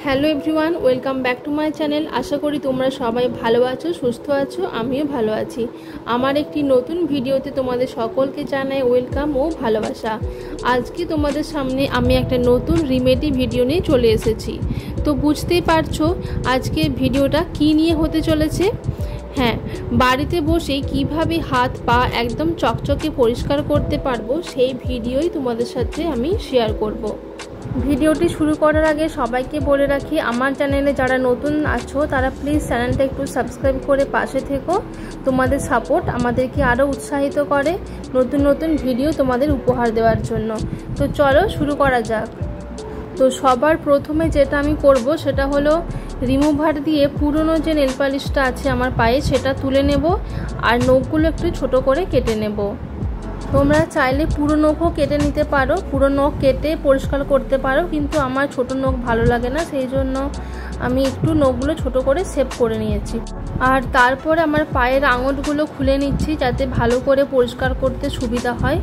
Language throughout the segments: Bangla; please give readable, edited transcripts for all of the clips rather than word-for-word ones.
Hello everyone, welcome back to my channel. আশা করি তোমরা সবাই ভালো আছো, সুস্থ আছো, আমিও ভালো আছি। আমার একটি নতুন ভিডিওতে তোমাদের সকলকে জানাই ওয়েলকাম ও ভালোবাসা। আজকে তোমাদের সামনে আমি একটা নতুন রিমেডি ভিডিও নিয়ে চলে এসেছি। তো বুঝতেই পারছো আজকে ভিডিওটা কি নিয়ে হতে চলেছে। হ্যাঁ, বাড়িতে বসে কিভাবে হাত পা একদম চকচকে পরিষ্কার করতে পারবো সেই ভিডিওই তোমাদের সাথে আমি শেয়ার করব। ভিডিওটি শুরু করার আগে সবাইকে বলে রাখি, আমার চ্যানেলে যারা নতুন আছো তারা প্লিজ চ্যানেলটা একটু সাবস্ক্রাইব করে পাশে থেকো। তোমাদের সাপোর্ট আমাদেরকে আরও উৎসাহিত করে নতুন নতুন ভিডিও তোমাদের উপহার দেওয়ার জন্য। তো চলো শুরু করা যাক। তো সবার প্রথমে যেটা আমি করব সেটা হলো রিমুভার দিয়ে পুরনো যে নেল পালিশটা আছে আমার পায়ে সেটা তুলে নেব আর নখগুলো একটু ছোট করে কেটে নেব। তোমরা চাইলে পুরো নখও কেটে নিতে পারো, পুরো নখ কেটে পরিষ্কার করতে পারো, কিন্তু আমার ছোট নখ ভালো লাগে না, সেই জন্য আমি একটু নখগুলো ছোট করে শেপ করে নিয়েছি। আর তারপরে আমার পায়ের আঙুলগুলো খুলে নিচ্ছি যাতে ভালো করে পরিষ্কার করতে সুবিধা হয়।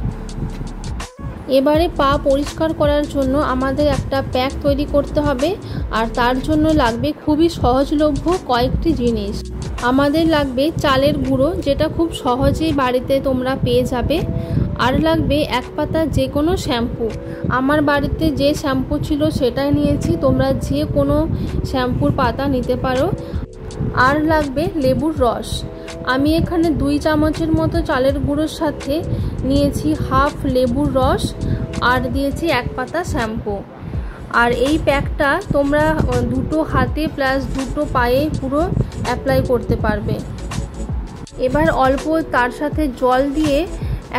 এবারে পা পরিষ্কার করার জন্য আমাদের একটা প্যাক তৈরি করতে হবে, আর তার জন্য লাগবে খুবই সহজলভ্য কয়েকটি জিনিস। আমাদের লাগবে চালের গুঁড়ো, যেটা খুব সহজেই বাড়িতে তোমরা পেয়ে যাবে। আর লাগবে এক পাতা যে কোনো শ্যাম্পু। আমার বাড়িতে যে শ্যাম্পু ছিল সেটাই নিয়েছি, তোমরা যে কোনো শ্যাম্পুর পাতা নিতে পারো। আর লাগবে লেবুর রস। আমি এখানে 2 চামচের মতো চালের গুঁড়োর সাথে নিয়েছি হাফ লেবুর রস আর দিয়েছি 1 পাতা শ্যাম্পু। আর এই প্যাকটা তোমরা দুটো হাতে প্লাস দুটো পায়ে পুরো অ্যাপ্লাই করতে পারবে। এবার অল্প তার সাথে জল দিয়ে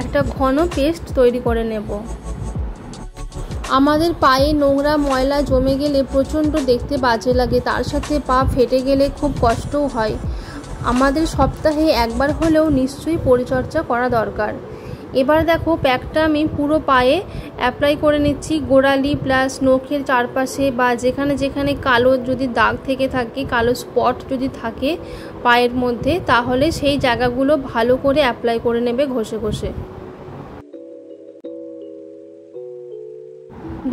একটা ঘন পেস্ট তৈরি করে নেব। আমাদের পায়ে নোংরা ময়লা জমে গেলে প্রচণ্ড দেখতে বাজে লাগে, তার সাথে পা ফেটে গেলে খুব কষ্টও হয়। আমাদের সপ্তাহে একবার হলেও নিশ্চয়ই পরিচর্যা করা দরকার। এবার দেখো প্যাকটা আমি পুরো পায়ে অ্যাপ্লাই করে নিচ্ছি, গোড়ালি প্লাস নখের চারপাশে বা যেখানে যেখানে কালো যদি দাগ থেকে থাকে, কালো স্পট যদি থাকে পায়ের মধ্যে, তাহলে সেই জায়গাগুলো ভালো করে অ্যাপ্লাই করে নেবে ঘষে ঘষে।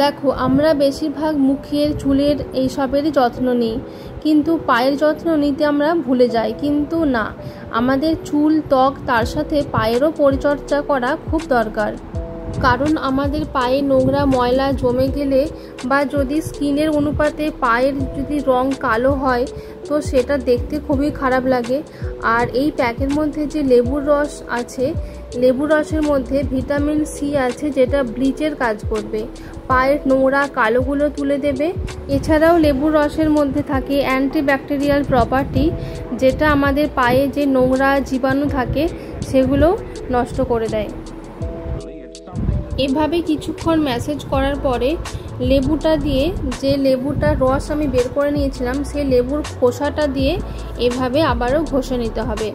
দেখো আমরা বেশিরভাগ মুখের চুলের এইসবেরই যত্ন নিই, কিন্তু পায়ের যত্ন নিতে আমরা ভুলে যাই। কিন্তু না, আমাদের চুল ত্বক তার সাথে পায়েরও পরিচর্যা করা খুব দরকার। কারণ আমাদের পায়ে নোংরা ময়লা জমে গেলে বা যদি স্কিনের অনুপাতে পায়ের যদি রং কালো হয় তো সেটা দেখতে খুবই খারাপ লাগে। আর এই প্যাকের মধ্যে যে লেবুর রস আছে, লেবুর রসের মধ্যে ভিটামিন সি আছে, যেটা ব্লিচের কাজ করবে, পায়ের নোংরা কালোগুলো তুলে দেবে। এছাড়াও লেবুর রসের মধ্যে থাকে অ্যান্টিব্যাকটেরিয়াল প্রপার্টি, যেটা আমাদের পায়ে যে নোংরা জীবাণু থাকে সেগুলো নষ্ট করে দেয়। এভাবে কিছুক্ষণ ম্যাসেজ করার পরে লেবুটা দিয়ে, যে লেবুটার রস আমি বের করে নিয়েছিলাম সেই লেবুর খোসাটা দিয়ে এভাবে আবারও ঘষে নিতে হবে।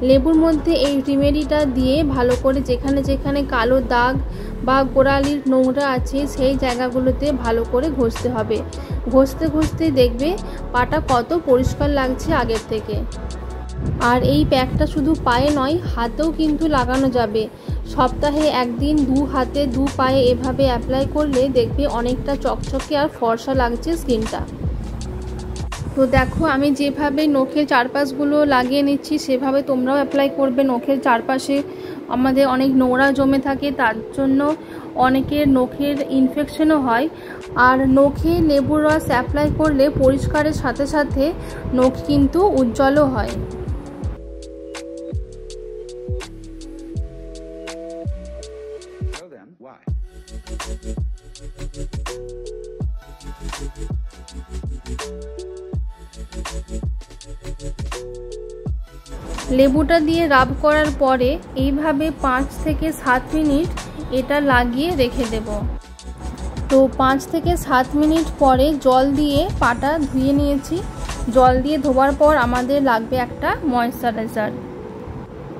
লেবুর মধ্যে এই রিমেডিটা দিয়ে ভালো করে যেখানে যেখানে কালো দাগ বা গোড়ালির নোংরা আছে সেই জায়গাগুলোতে ভালো করে ঘষতে হবে। ঘষতে ঘষতে দেখবে পাটা কত পরিষ্কার লাগছে আগের থেকে। আর এই প্যাকটা শুধু পায়ে নয়, হাতেও কিন্তু লাগানো যাবে। সপ্তাহে একদিন 2 হাতে 2 পায়ে এভাবে অ্যাপ্লাই করলে দেখবে অনেকটা চকচকে আর ফর্সা লাগছে স্কিনটা। তো দেখো আমি যেভাবে নখের চারপাশগুলো লাগিয়ে নিচ্ছি সেভাবে তোমরাও অ্যাপ্লাই করবে। নখের চারপাশে আমাদের অনেক নোংরা জমে থাকে, তার জন্য অনেকের নখের ইনফেকশনও হয়। আর নখে লেবুর রস অ্যাপ্লাই করলে পরিষ্কারের সাথে সাথে নখ কিন্তু উজ্জ্বলও হয়। লেবুটা দিয়ে রাব করার পরে এইভাবে 5 থেকে 7 মিনিট এটা লাগিয়ে রেখে দেব। তো 5 থেকে 7 মিনিট পরে জল দিয়ে পাটা ধুয়ে নিয়েছি। জল দিয়ে ধোয়ার পর আমাদের লাগবে একটা ময়েশ্চারাইজার।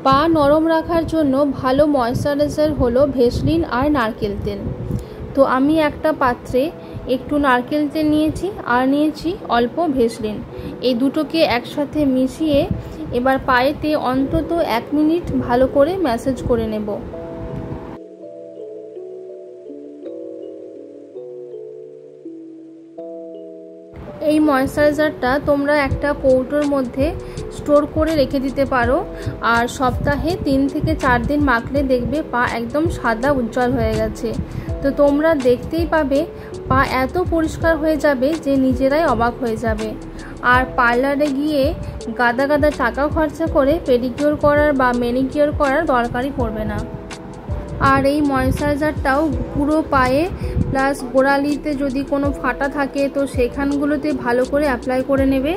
পা নরম রাখার জন্য ভালো ময়েশ্চারাইজার হলো ভেসলিন আর নারকেল তেল। তো আমি একটা পাত্রে একটু নারকেল তেল নিয়েছি আর নিয়েছি অল্প ভেসলিন। এই দুটোকে একসাথে মিশিয়ে এবার পায়েতে অন্তত 1 মিনিট ভালো করে ম্যাসাজ করে নেব। এই ময়েশ্চারাইজারটা তোমরা একটা কৌটোর মধ্যে স্টোর করে রেখে দিতে পারো, আর সপ্তাহে 3 থেকে 4 দিন মাখলে দেখবে পা একদম সাদা উজ্জ্বল হয়ে গেছে। তো তোমরা দেখতেই পাবে পা এত পরিষ্কার হয়ে যাবে যে নিজেরাই অবাক হয়ে যাবে। আর পার্লারে গিয়ে গাদা গাদা টাকা খরচা করে পেডিকিওর করার বা ম্যানিকিওর করার দরকারই পড়বে না। আর এই ময়েশ্চারাইজারটাও পুরো পায়ে প্লাস গোড়ালিতে যদি কোনো ফাটা থাকে তো সেখানগুলোতে ভালো করে অ্যাপ্লাই করে নেবে।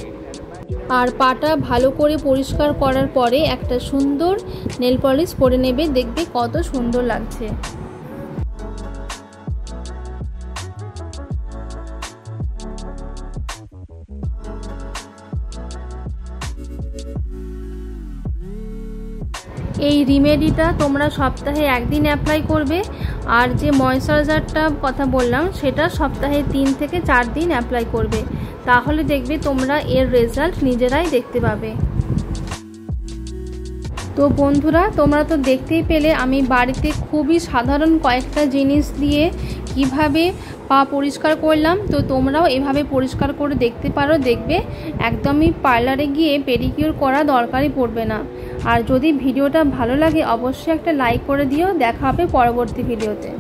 আর পাটা ভালো করে পরিষ্কার করার পরে একটা সুন্দর নেল পলিশ পরে নেবে, দেখবে কত সুন্দর লাগছে। এই রিমেডিটা তোমরা সপ্তাহে 1 দিন অ্যাপ্লাই করবে, আর যে ময়েশ্চারাইজারটা কথা বললাম সেটা সপ্তাহে 3 থেকে 4 দিন অ্যাপ্লাই করবে। তাহলে দেখবে তোমরা এর রেজাল্ট নিজেরাই দেখতে পাবে। তো বন্ধুরা, তোমরা তো দেখতেই পেলে আমি বাড়িতে খুবই সাধারণ কয়েকটা জিনিস দিয়ে কিভাবে পা পরিষ্কার করলাম। তো তোমরাও এভাবে পরিষ্কার করে দেখতে পারো, দেখবে একদমই পার্লারে গিয়ে পেডিকিওর করা দরকারই পড়বে না। আর যদি ভিডিওটা ভালো লাগে অবশ্যই একটা লাইক করে দিও। দেখা হবে পরবর্তী ভিডিওতে।